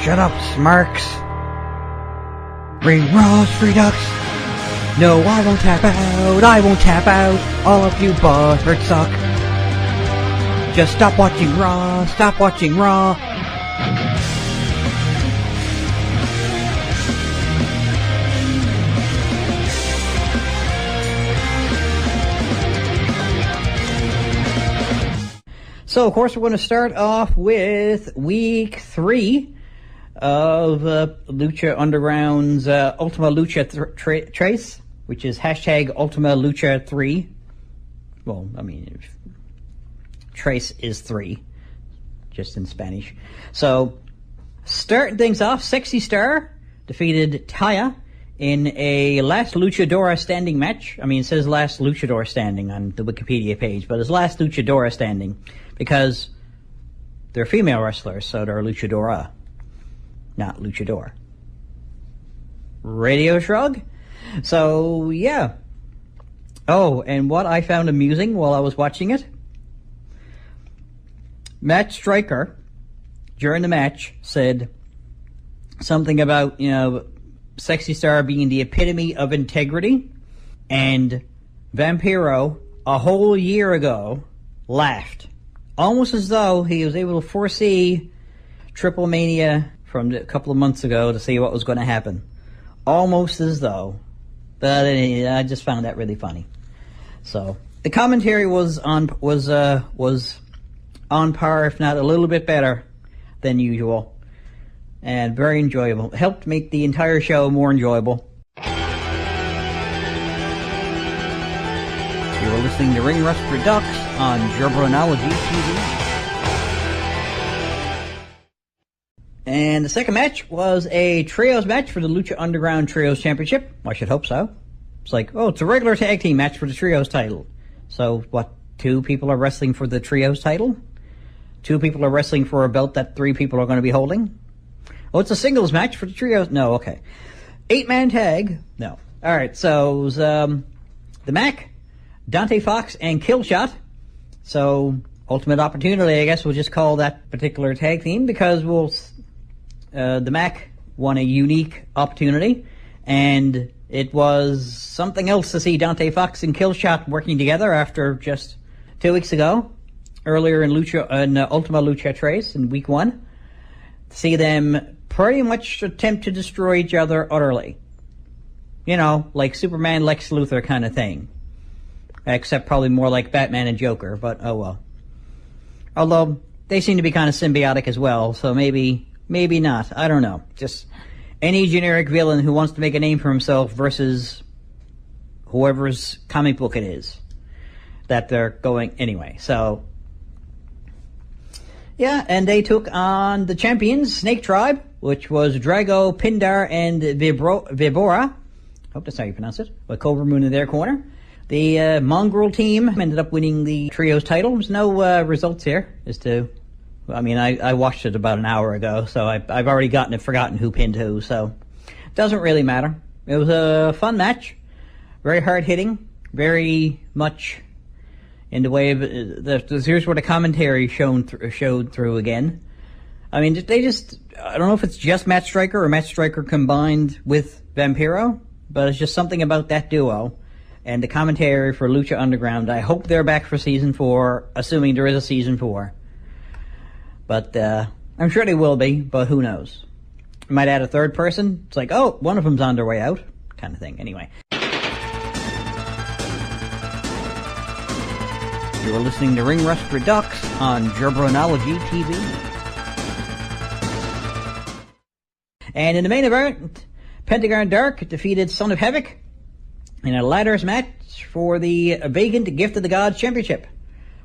Shut up, Smarks. Ring Ross Redux. No, I won't tap out. I won't tap out. All of you bastards suck. Just stop watching Raw. Stop watching Raw. So, of course, we're going to start off with week 3 of Lucha Underground's Ultima Lucha Trace, which is hashtag Ultima Lucha 3. Well, I mean, Trace is 3, just in Spanish. So, starting things off, Sexy Star defeated Taya in a last luchadora standing match. I mean, it says last luchador standing on the Wikipedia page, but it's last luchadora standing because they're female wrestlers, so they're luchadora, not luchador. Radio Shrug? So, yeah. Oh, and what I found amusing while I was watching it, Matt Stryker, during the match, said something about, Sexy Star being the epitome of integrity, and Vampiro, a whole year ago, laughed. Almost as though he was able to foresee Triple Mania from a couple of months ago to see what was going to happen. Almost as though. But I just found that really funny. So, the commentary was on par, if not a little bit better than usual. And very enjoyable. Helped make the entire show more enjoyable. You were listening to Ring Rust Redux on Jabronology TV. And the second match was a trios match for the Lucha Underground Trios Championship. I should hope so. It's like, it's a regular tag team match for the trios title. So, what, 2 people are wrestling for the trios title? 2 people are wrestling for a belt that 3 people are going to be holding? Oh, it's a singles match for the trios? No, okay. 8-man tag? No. Alright, so it was the Mac, Dante Fox, and Killshot. So, Ultimate Opportunity, I guess we'll just call that particular tag team because the Mac won a unique opportunity, and it was something else to see Dante Fox and Killshot working together after just 2 weeks ago, earlier in Ultima Lucha Trace in week 1. To see them pretty much attempt to destroy each other utterly. Like Superman, Lex Luthor kind of thing. Except probably more like Batman and Joker, but oh well. Although, they seem to be kind of symbiotic as well, so maybe not. I don't know. Just any generic villain who wants to make a name for himself versus whoever's comic book it is that they're going anyway. So, yeah, and they took on the champions, Snake Tribe, which was Drago, Pindar, and Vibora. Hope that's how you pronounce it. With Cobra Moon in their corner. The Mongrel team ended up winning the trios title. There's no results here I watched it about an hour ago, so I've already forgotten who pinned who, so it doesn't really matter. It was a fun match. Very hard-hitting. Very much in the way of... here's where the commentary showed through again. I mean, I don't know if it's just Matt Stryker or Matt Stryker combined with Vampiro, but it's just something about that duo. And the commentary for Lucha Underground, I hope they're back for Season 4, assuming there is a Season 4. But I'm sure they will be, but who knows. I might add a third person. It's like, one of them's on their way out, kind of thing. Anyway. You are listening to Ring Rust Redux on Jabronology TV. And in the main event, Pentagon Dark defeated Son of Havoc in a ladders match for the vacant Gift of the Gods Championship,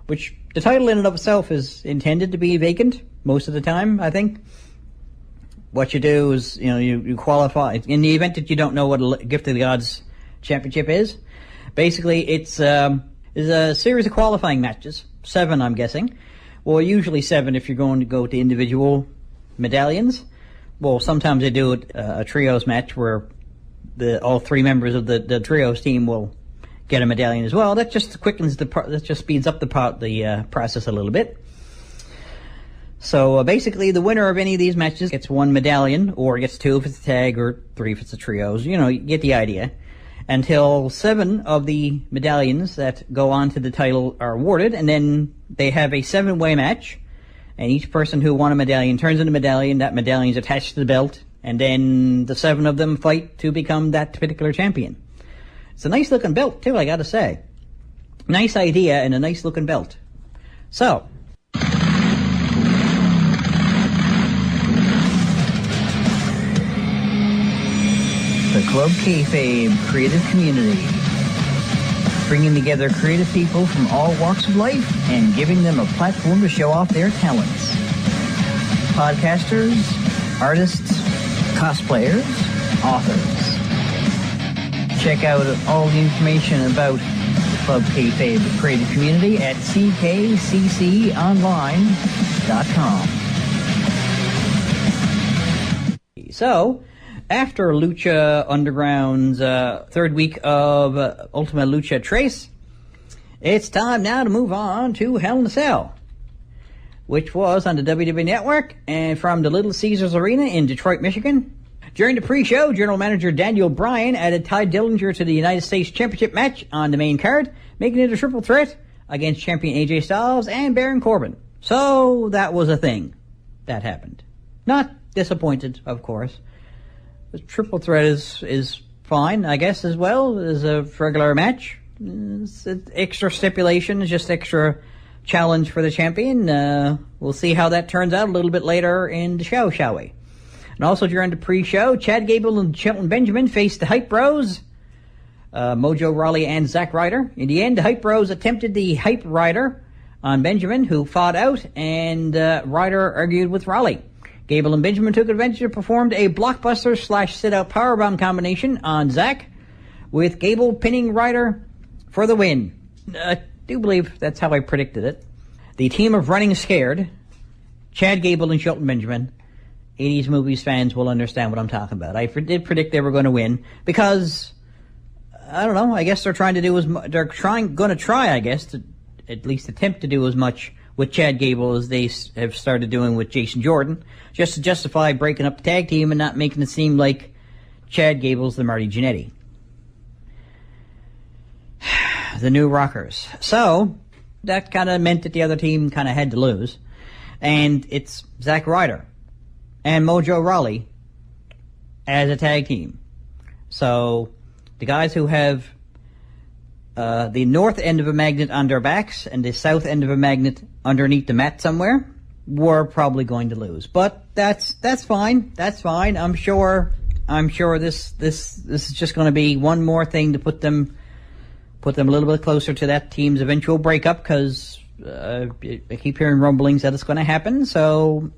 which the title in and of itself is intended to be vacant most of the time, I think. What you do is, you qualify. In the event that you don't know what a Gift of the Gods Championship is, basically it's a series of qualifying matches. 7, I'm guessing. Well, usually 7 if you're going to go to individual medallions. Well, sometimes they do a trios match where all 3 members of the trios team will get a medallion as well. That just quickens that just speeds up the process a little bit. So basically, the winner of any of these matches gets 1 medallion, or gets 2 if it's a tag, or 3 if it's a trios. You know, you get the idea. Until 7 of the medallions that go on to the title are awarded, and then they have a 7-way match, and each person who won a medallion turns in a medallion. That medallion is attached to the belt, and then the 7 of them fight to become that particular champion. It's a nice looking belt, too, I gotta say. Nice idea and a nice looking belt. So, the Club Kayfabe creative community, bringing together creative people from all walks of life and giving them a platform to show off their talents. Podcasters, artists, cosplayers, authors. Check out all the information about the Club Kayfabe creative community at ckcconline.com. So, after Lucha Underground's third week of Ultima Lucha Trace, it's time now to move on to Hell in a Cell, which was on the WWE Network and from the Little Caesars Arena in Detroit, Michigan. During the pre-show, General Manager Daniel Bryan added Ty Dillinger to the United States Championship match on the main card, making it a triple threat against champion AJ Styles and Baron Corbin. So that was a thing that happened. Not disappointed, of course. The triple threat is fine, I guess, as well as a regular match. It's extra stipulation, just extra challenge for the champion. We'll see how that turns out a little bit later in the show, shall we? And also during the pre-show, Chad Gable and Shelton Benjamin faced the Hype Bros, Mojo Rawley and Zack Ryder. In the end, the Hype Bros attempted the Hype Rider on Benjamin, who fought out, and Ryder argued with Rawley. Gable and Benjamin took advantage and performed a blockbuster/sit-out powerbomb combination on Zack, with Gable pinning Ryder for the win. I do believe that's how I predicted it. The team of Running Scared, Chad Gable and Shelton Benjamin. 80s movies fans will understand what I'm talking about. I did predict they were going to win because, I don't know, I guess they're trying to do I guess, to at least attempt to do as much with Chad Gable as they have started doing with Jason Jordan, just to justify breaking up the tag team and not making it seem like Chad Gable's the Marty Jannetty. The New Rockers. So, that kind of meant that the other team kind of had to lose. And it's Zack Ryder and Mojo Rawley as a tag team. So, the guys who have the north end of a magnet on their backs and the south end of a magnet underneath the mat somewhere were probably going to lose. But that's fine. That's fine. I'm sure this is just going to be one more thing to put them a little bit closer to that team's eventual breakup, because I keep hearing rumblings that it's going to happen. So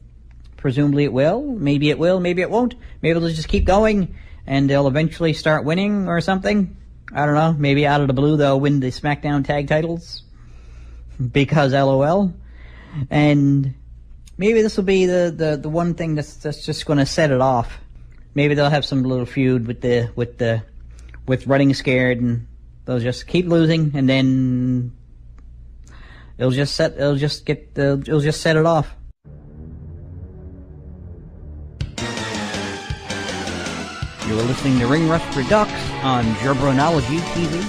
presumably it will. Maybe it will. Maybe it won't. Maybe they'll just keep going and they'll eventually start winning or something. I don't know. Maybe out of the blue they'll win the SmackDown tag titles because LOL. And maybe this will be the one thing that's just going to set it off. Maybe they'll have some little feud with Running Scared, and they'll just keep losing, and then it'll just set it off. You are listening to Ring Rust Redux on Jabronology TV.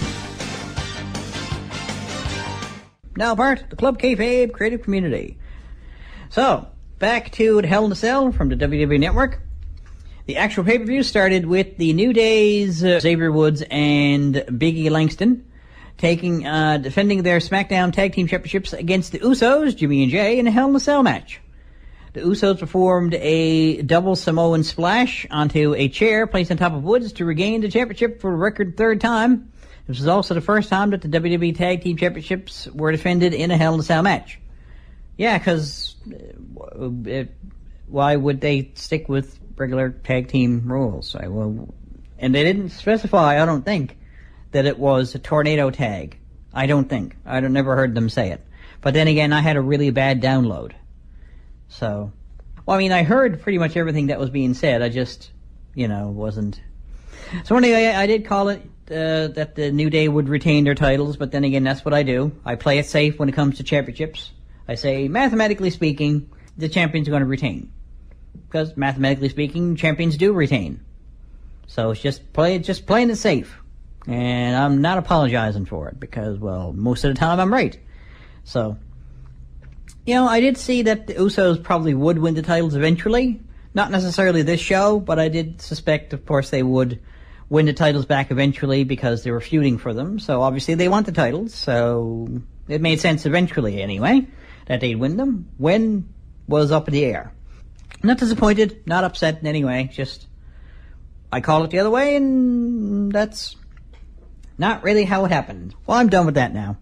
Now part of the Club Kayfabe creative community. So, back to Hell in a Cell from the WWE Network. The actual pay-per-view started with the New Day's Xavier Woods and Big E Langston defending their SmackDown Tag Team Championships against the Usos, Jimmy and Jay, in a Hell in a Cell match. The Usos performed a double Samoan splash onto a chair placed on top of Woods to regain the championship for a record third time. This was also the first time that the WWE Tag Team Championships were defended in a Hell in a Cell match. Yeah, because why would they stick with regular tag team rules? And they didn't specify, I don't think, that it was a tornado tag. I don't think. Never heard them say it. But then again, I had a really bad download. So, well, I mean, I heard pretty much everything that was being said. I just, wasn't. So anyway, I did call it that the New Day would retain their titles, but then again, that's what I do. I play it safe when it comes to championships. I say, mathematically speaking, the champion's going to retain. Because mathematically speaking, champions do retain. So it's just playing it safe. And I'm not apologizing for it because, well, most of the time I'm right. So, I did see that the Usos probably would win the titles eventually. Not necessarily this show, but I did suspect, of course, they would win the titles back eventually because they were feuding for them. So obviously they want the titles, so it made sense eventually anyway that they'd win them. When was up in the air. Not disappointed, not upset in any way, just I call it the other way, and that's not really how it happened. Well, I'm done with that now.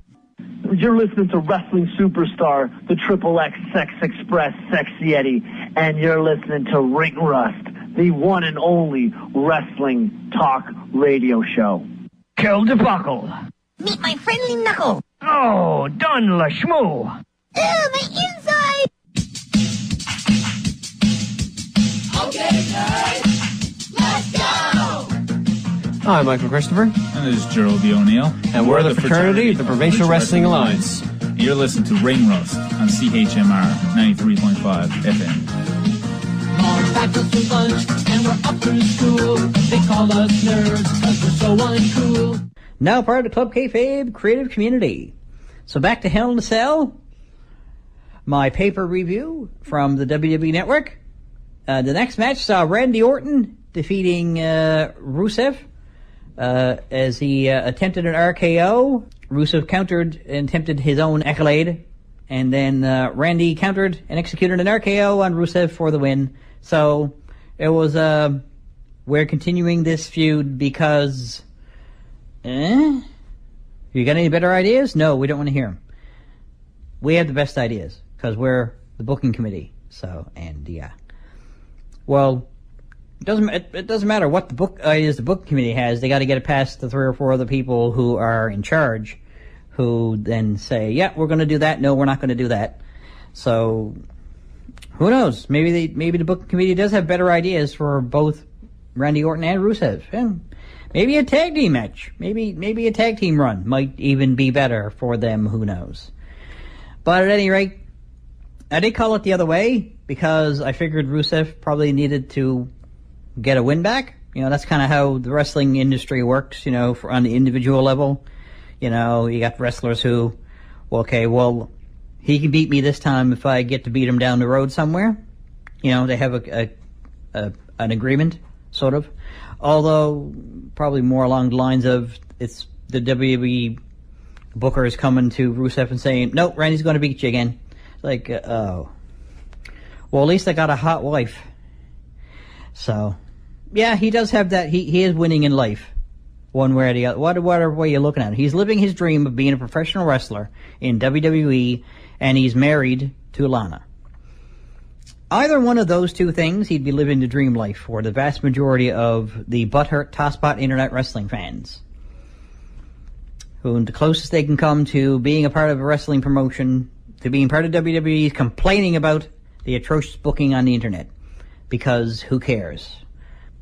You're listening to wrestling superstar, the Triple X Sex Express Sexy Eddie, and you're listening to Ring Rust, the one and only wrestling talk radio show. Kill the buckle. Meet my friendly knuckle. Oh, Don LaShmoo. Oh, my inside. Okay, guys, let's go. Hi, I'm Michael Christopher. And this is Gerald B. O'Neill. And we're the fraternity of the Provincial Wrestling Alliance. You're listening to Ring Rust on CHMR 93.5 FM. Our faculty lunch, and we're up through school. They call us nerds because we're so uncool. Now part of the Club Kayfabe creative community. So back to Hell in a Cell. My paper review from the WWE Network. The next match saw Randy Orton defeating Rusev as he attempted an RKO. Rusev countered and attempted his own accolade. And then Randy countered and executed an RKO on Rusev for the win. So it was, we're continuing this feud because, you got any better ideas? No, we don't want to hear them. We have the best ideas because we're the booking committee. So, and yeah. Well, it doesn't matter what the book ideas the booking committee has. They got to get it past the 3 or 4 other people who are in charge, who then say, yeah, we're going to do that. No, we're not going to do that. So, who knows? Maybe the booking committee does have better ideas for both Randy Orton and Rusev. And maybe a tag team match. Maybe a tag team run might even be better for them. Who knows? But at any rate, I did call it the other way because I figured Rusev probably needed to get a win back. That's kind of how the wrestling industry works, on the individual level. You got wrestlers who, he can beat me this time if I get to beat him down the road somewhere. They have an agreement, sort of. Although, probably more along the lines of, it's the WWE booker is coming to Rusev and saying, nope, Randy's going to beat you again. It's like, oh. Well, at least I got a hot wife. So, yeah, he does have that. He is winning in life. One way or the other. Whatever way you're looking at it. He's living his dream of being a professional wrestler in WWE, and he's married to Lana. Either one of those two things, he'd be living the dream life for the vast majority of the butthurt tosspot internet wrestling fans. Who, the closest they can come to being a part of a wrestling promotion, to being part of WWE, is complaining about the atrocious booking on the internet. Because who cares?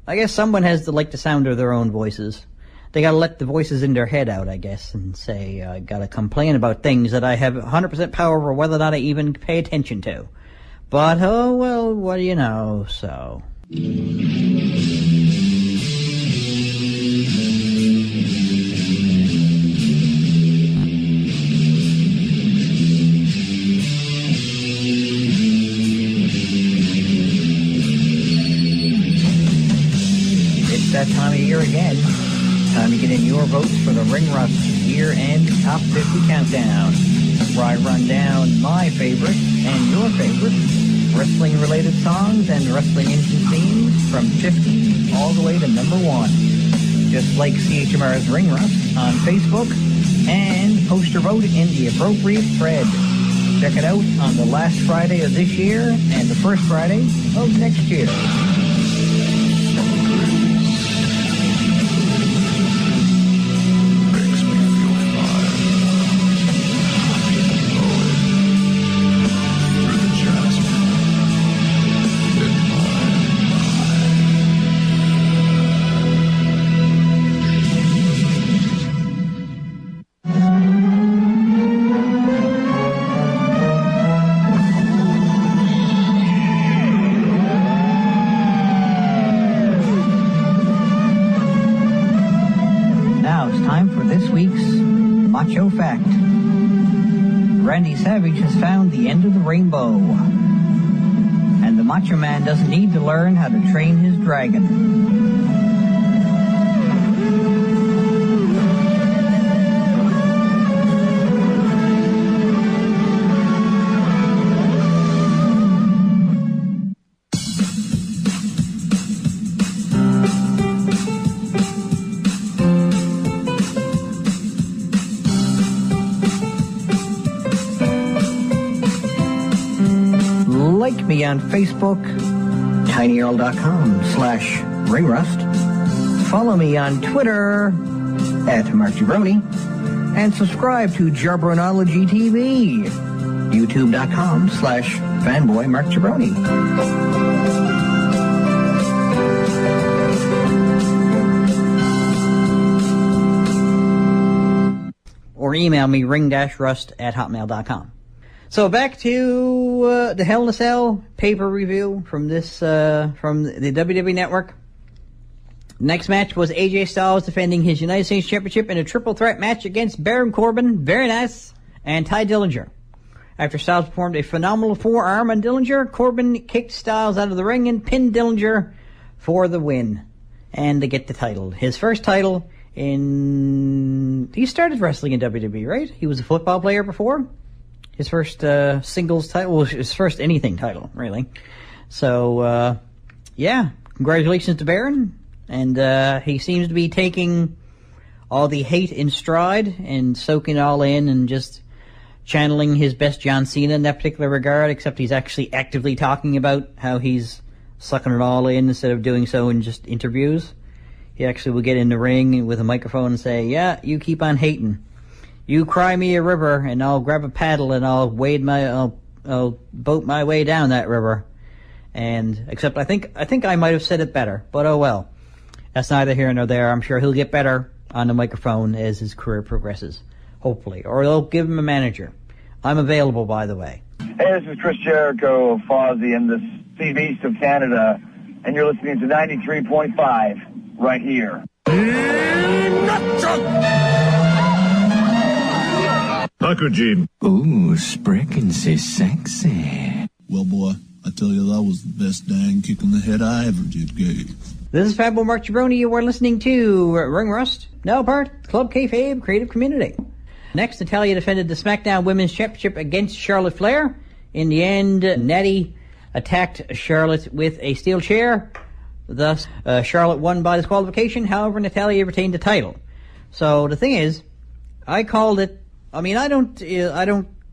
I guess someone has to like the sound of their own voices. They gotta let the voices in their head out, I guess, and say, I gotta complain about things that I have 100% power over whether or not I even pay attention to. But, oh, well, what do you know, so. It's that time of year again. Time to get in your votes for the Ring Rust Year-End Top 50 Countdown, where I run down my favorite and your favorite wrestling-related songs and wrestling engine themes from 50 all the way to number 1. Just like CHMR's Ring Rust on Facebook, and post your vote in the appropriate thread. Check it out on the last Friday of this year and the first Friday of next year. Savage has found the end of the rainbow. And the Macho Man doesn't need to learn how to train his dragon. Like me on Facebook, tinyurl.com/ringrust. Follow me on Twitter @MarkJabroni. And subscribe to Jabronology TV, youtube.com/fanboymarkjabroni. Or email me ring-rust@hotmail.com. So back to the Hell in a Cell paper review from this from the WWE Network. Next match was AJ Styles defending his United States Championship in a triple threat match against Baron Corbin, very nice, and Ty Dillinger. After Styles performed a phenomenal forearm on Dillinger, Corbin kicked Styles out of the ring and pinned Dillinger for the win and to get the title. His first title in... He started wrestling in WWE, right? He was a football player before. His first singles title, well, his first anything title, really. So, yeah, congratulations to Baron. And he seems to be taking all the hate in stride and soaking it all in and just channeling his best John Cena in that particular regard, except he's actually actively talking about how he's sucking it all in instead of doing so in just interviews. He actually will get in the ring with a microphone and say, yeah, you keep on hating. You cry me a river, and I'll grab a paddle and I'll boat my way down that river. And except I think I might have said it better, but oh well. That's neither here nor there. I'm sure he'll get better on the microphone as his career progresses, hopefully, or they'll give him a manager. I'm available, by the way. Hey, this is Chris Jericho of Fozzy in the Steve East of Canada, and you're listening to 93.5 right here. Taco Jim. Ooh, Sprickins is sexy. Well, boy, I tell you, that was the best dang kick in the head I ever did give. This is Fatboy Mark Jabroni. You are listening to Ring Rust, now part Club Kayfabe Creative Community. Next, Natalya defended the SmackDown Women's Championship against Charlotte Flair. In the end, Natty attacked Charlotte with a steel chair. Thus, Charlotte won by disqualification. However, Natalya retained the title. So the thing is, I called it. I mean, I don't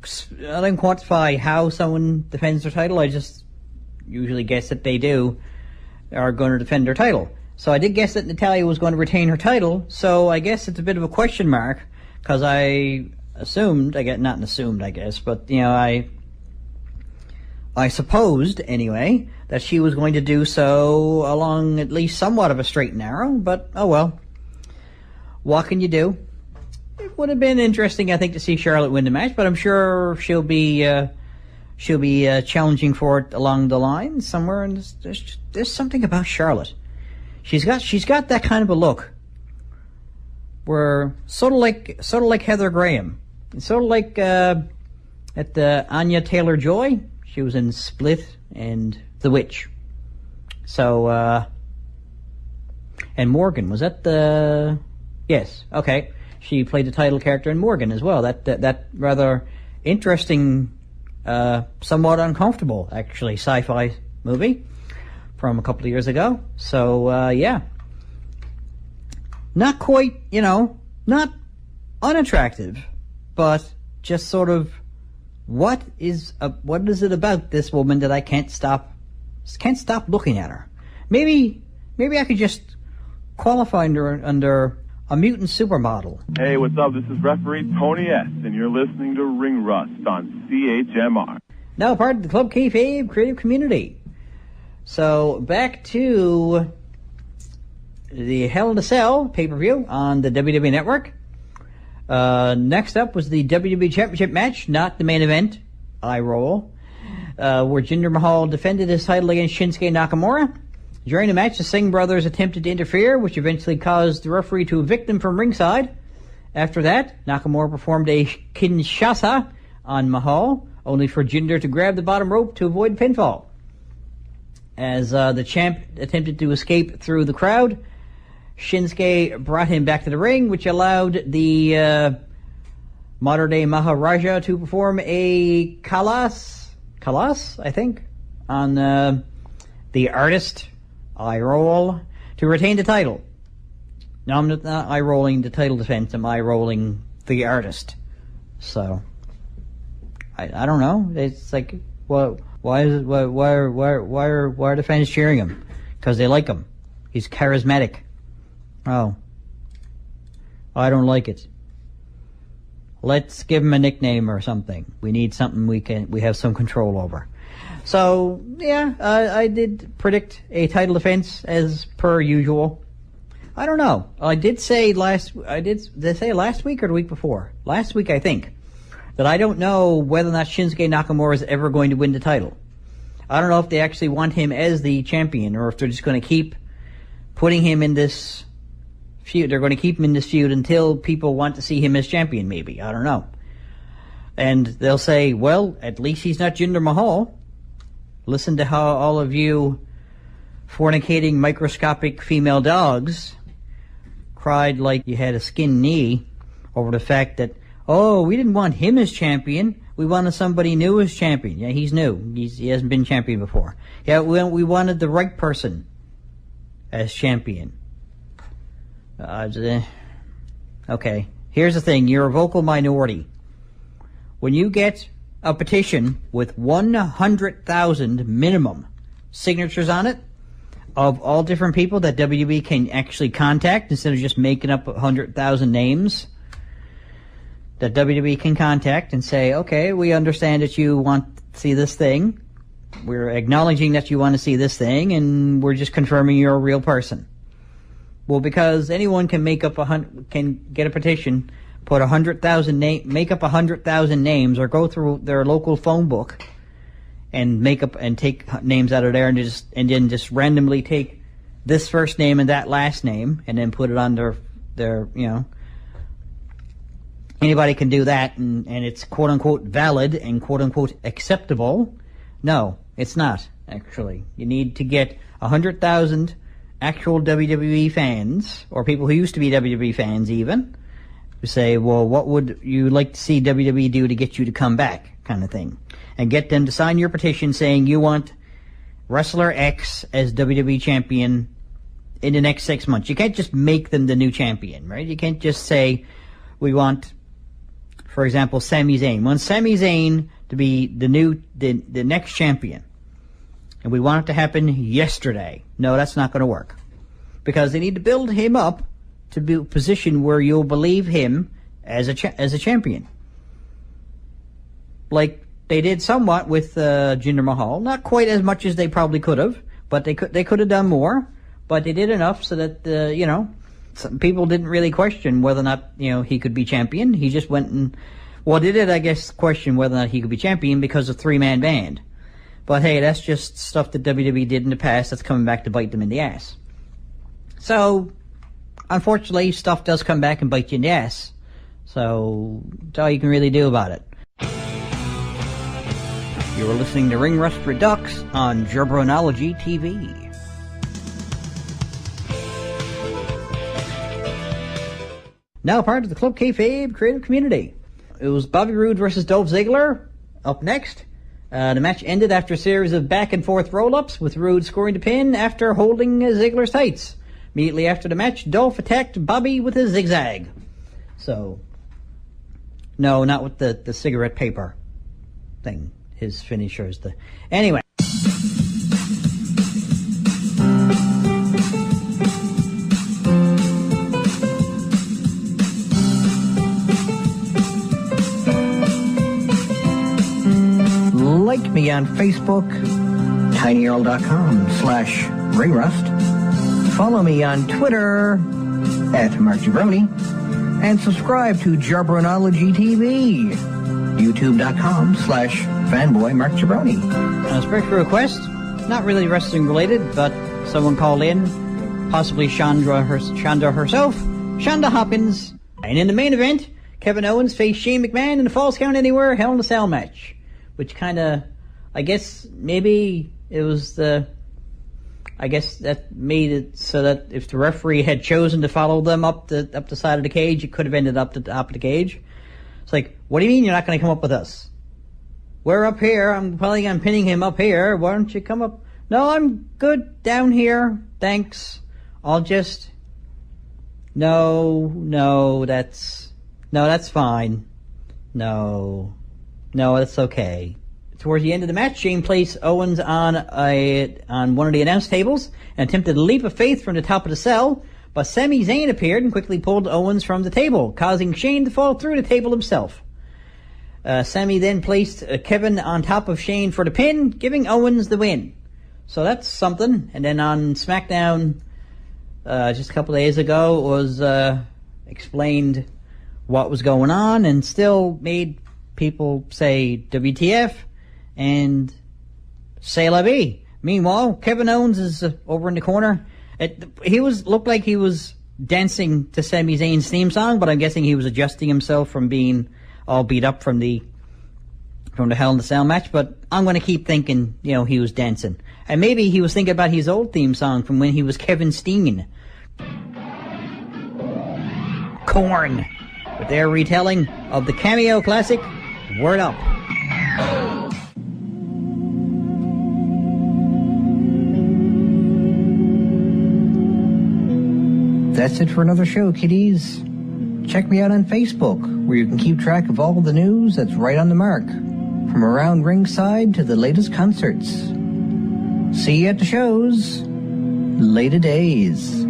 quantify how someone defends their title. I just usually guess that they are going to defend their title. So I did guess that Natalya was going to retain her title. So I guess it's a bit of a question mark because I assumed, I guess, but you know, I supposed anyway that she was going to do so along at least somewhat of a straight and narrow. But oh well, what can you do? It would have been interesting, I think, to see Charlotte win the match, but I'm sure she'll be challenging for it along the line somewhere. And there's something about Charlotte. She's got that kind of a look, where sort of like Heather Graham, sort of like at the Anya Taylor-Joy. She was in Split and The Witch. So and Morgan was that the yes, okay. She played the title character in Morgan as well. That rather interesting, somewhat uncomfortable, actually, sci-fi movie from a couple of years ago. So, yeah. Not quite, not unattractive, but just sort of, what is it about this woman that I can't stop looking at her? Maybe I could just qualify under a mutant supermodel. Hey, what's up? This is referee Tony S., and you're listening to Ring Rust on CHMR. Now part of the Club Kayfabe Creative Community. So back to the Hell in a Cell pay-per-view on the WWE Network. Next up was the WWE Championship match, not the main event, eye roll, where Jinder Mahal defended his title against Shinsuke Nakamura. During the match, the Singh brothers attempted to interfere, which eventually caused the referee to evict them from ringside. After that, Nakamura performed a Kinshasa on Mahal, only for Jinder to grab the bottom rope to avoid pinfall. As the champ attempted to escape through the crowd, Shinsuke brought him back to the ring, which allowed the modern-day Maharaja to perform a Kalas, I think, on the artist, eye roll, to retain the title. No, I'm not eye rolling the title defense. I'm eye rolling the artist. So I don't know. It's like, well, why are the fans cheering him? Because they like him. He's charismatic. Oh, I don't like it. Let's give him a nickname or something. We need something we have some control over. So yeah, I did predict a title defense as per usual. I don't know. Did they say last week or the week before? Last week, I think, that I don't know whether or not Shinsuke Nakamura is ever going to win the title. I don't know if they actually want him as the champion or if they're just going to keep putting him in this feud. They're going to keep him in this feud until people want to see him as champion, maybe. I don't know. And they'll say, well, at least he's not Jinder Mahal. Listen to how all of you fornicating microscopic female dogs cried like you had a skinned knee over the fact that, oh, we didn't want him as champion. We wanted somebody new as champion. Yeah, he's new. He hasn't been champion before. Yeah, we wanted the right person as champion. Okay, here's the thing. You're a vocal minority. When you get a petition with 100,000 minimum signatures on it of all different people that WWE can actually contact instead of just making up 100,000 names that WWE can contact and say, okay, we understand that you want to see this thing. We're acknowledging that you want to see this thing, and we're just confirming you're a real person. Well, because anyone can make up can get a petition, put 100,000 make up 100,000 names, or go through their local phone book and make up and take names out of there, and then just randomly take this first name and that last name, and then put it on their anybody can do that, and it's quote unquote valid and quote unquote acceptable. No, it's not actually. You need to get 100,000 actual WWE fans, or people who used to be WWE fans even, who say, well, what would you like to see WWE do to get you to come back, kind of thing. And get them to sign your petition saying you want Wrestler X as WWE champion in the next 6 months. You can't just make them the new champion, right? You can't just say, we want, for example, Sami Zayn. We want Sami Zayn to be the next champion. And we want it to happen yesterday. No, that's not going to work. Because they need to build him up to be a position where you'll believe him as a champion. Like they did somewhat with Jinder Mahal. Not quite as much as they probably could have, but they could have done more. But they did enough so that some people didn't really question whether or not he could be champion. He just went and they did, I guess, question whether or not he could be champion because of three-man band. But hey, that's just stuff that WWE did in the past that's coming back to bite them in the ass. So, unfortunately, stuff does come back and bite you in the ass. So, that's all you can really do about it. You are listening to Ring Rust Redux on Jabronology TV. Now part of the Club Kayfabe creative community. It was Bobby Roode versus Dolph Ziggler up next. The match ended after a series of back-and-forth roll-ups, with Roode scoring the pin after holding Ziggler's tights. Immediately after the match, Dolph attacked Bobby with a zigzag. So, no, not with the cigarette paper thing. His finisher is Anyway. Like me on Facebook, tinyurl.com/ringrust. Follow me on Twitter @MarkJabroni, and subscribe to Jabronology TV, youtube.com/fanboymarkjabroni. A special request, not really wrestling related, but someone called in, possibly Shonda herself, Shonda Hopkins. And in the main event, Kevin Owens faced Shane McMahon in the Falls Count Anywhere Hell in a Cell match, which kind of, I guess maybe it was I guess that made it so that if the referee had chosen to follow them up the side of the cage, it could have ended up the top of the cage. It's like, what do you mean you're not going to come up with us? We're up here. I'm pinning him up here. Why don't you come up? No, I'm good down here. Thanks. I'll just... No, that's fine. No, that's okay. Towards the end of the match, Shane placed Owens on one of the announce tables and attempted to leap of faith from the top of the cell, but Sami Zayn appeared and quickly pulled Owens from the table, causing Shane to fall through the table himself. Sami then placed Kevin on top of Shane for the pin, giving Owens the win. So that's something. And then on SmackDown, just a couple of days ago, it was explained what was going on and still made people say WTF and say la vie. Meanwhile, Kevin Owens is over in the corner. Looked like he was dancing to Sami Zayn's theme song, but I'm guessing he was adjusting himself from being all beat up from the Hell in the Cell match. But I'm going to keep thinking, he was dancing. And maybe he was thinking about his old theme song from when he was Kevin Steen. Korn, with their retelling of the Cameo classic, Word Up. That's it for another show, kiddies. Check me out on Facebook, where you can keep track of all the news that's right on the mark, from around ringside to the latest concerts. See you at the shows. Later days.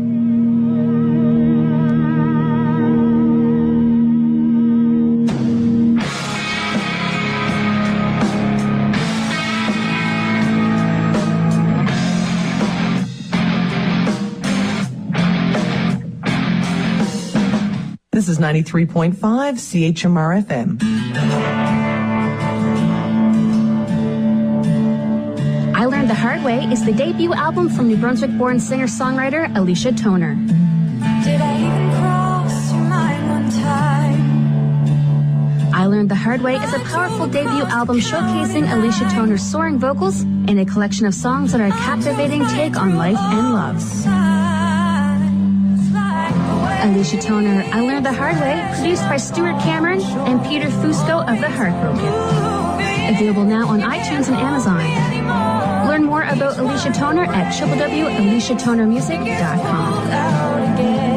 This is 93.5 CHMR FM. I Learned the Hard Way is the debut album from New Brunswick-born singer-songwriter Alicia Toner. Did I even cross your mind one time? I Learned the Hard Way is a powerful debut album showcasing Alicia Toner's soaring vocals and a collection of songs that are a captivating take on life and love. Alicia Toner, I Learned the Hard Way, produced by Stuart Cameron and Peter Fusco of The Heartbroken. Available now on iTunes and Amazon. Learn more about Alicia Toner at www.aliciatonermusic.com.